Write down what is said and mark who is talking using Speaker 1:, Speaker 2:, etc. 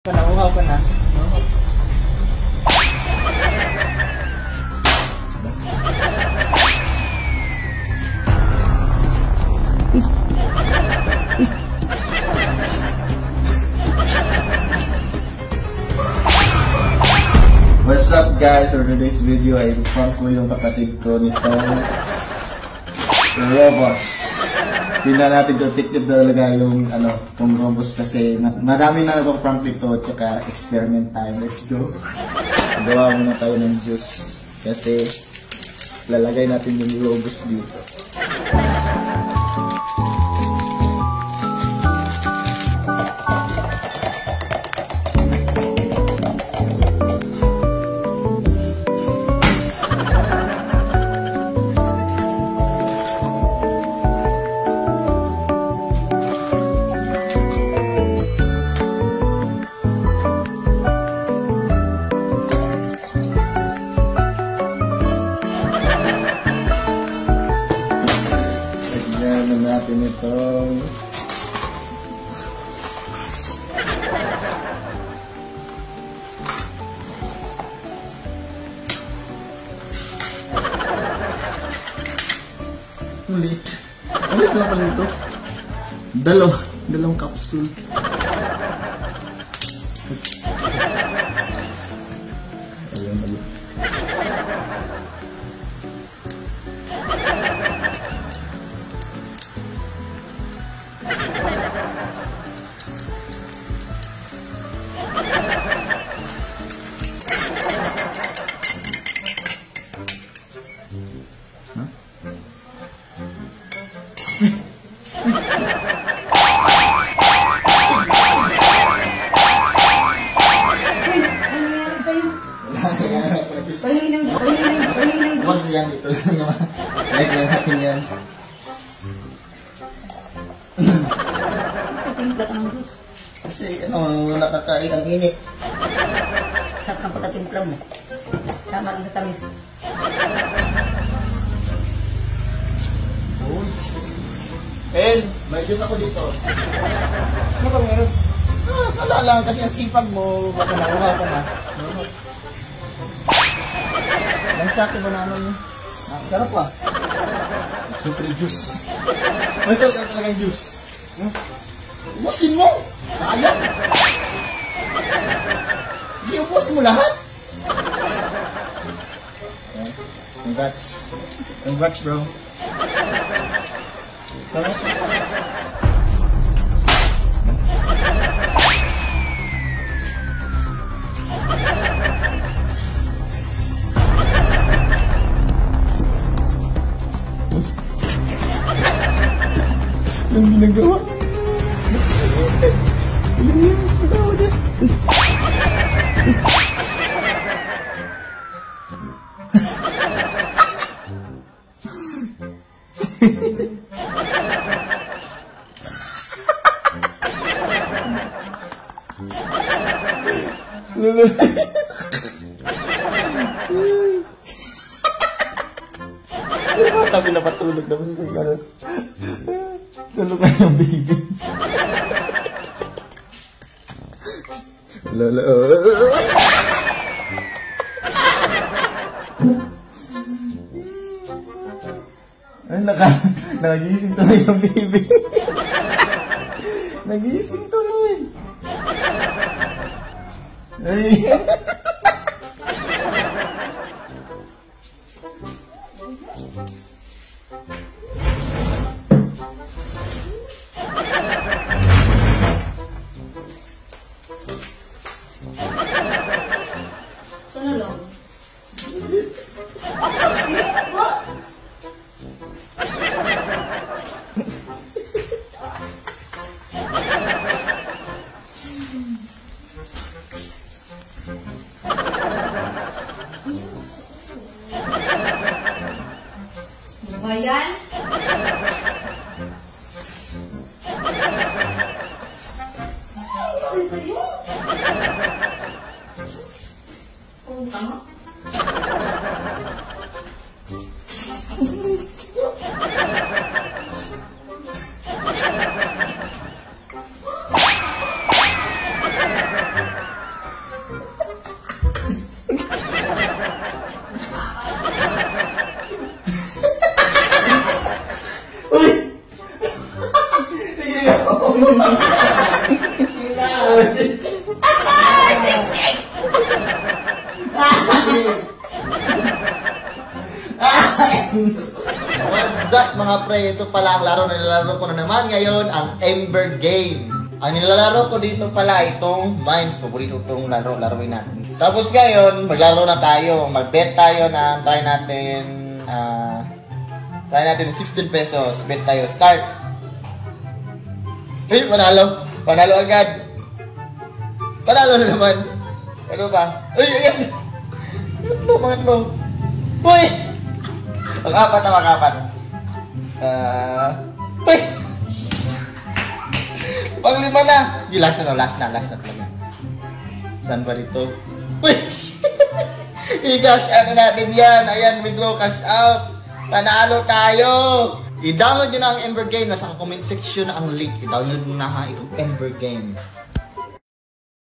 Speaker 1: Nauhaw ka na.
Speaker 2: What's up guys? For today's video ay prank ko yung kapatid ko nitong Robos. Tingnan natin kung effective talaga yung itong Robos kasi marami na nagpa-prank dito at saka experiment time. Let's go. Gawa muna tayo ng juice kasi lalagay natin yung Robos dito. Natin itong ulit lang pala ito. Dalawang capsule. Ayan. Huwag yan ito naman. Like lang natin yan.
Speaker 1: Timpla ka ng juice.
Speaker 2: Kasi nakakain ang init.
Speaker 1: Sarap ng pagkatimpla mo. Tama ang katamis.
Speaker 2: Uy. El, may juice ako dito.
Speaker 1: Ano ba meron?
Speaker 2: Wala lang kasi ang sipag mo. Baka nauhaw ka na. Lansaki banana niyo. Sarap pa. Super juice. Masarap ka talaga yung juice. Ubusin mo! Sayang! Hindi, ubusin mo lahat! Congrats. Congrats, bro. Sarap. Yung ginagawa. Tapi napatulog na sa sigara. Tulog na yung baby. Lala. Ay, nagising tuloy yung baby. Nagising tuloy. Ay.
Speaker 1: Sana lang. Bayan? Ay, sa'yo? Oh, tama?
Speaker 2: What's up mga pre? Ito pala ang laro na nilalaro ko na naman ngayon, ang Ember Game. Ang nilalaro ko dito pala itong Mines. Paborito itong laruin natin. Tapos ngayon, maglaro na tayo. Mag-bet tayo na try natin 16 pesos. Bet tayo. Start! Uy, panalo! Panalo agad! Panalo na naman! Ano ba? Uy, ayan! Pangatlo! Uy! Pag-apat na mag-apat. Uy! Pang-lima na! Yung last na talaga. Saan ba dito? Uy! I-cash out na natin yan. Ayan, withdraw, cash out. Panalo tayo! I-download nyo na ang Ember Game. Nasa comment section na ang link. I-download nyo na ha itong Ember Game.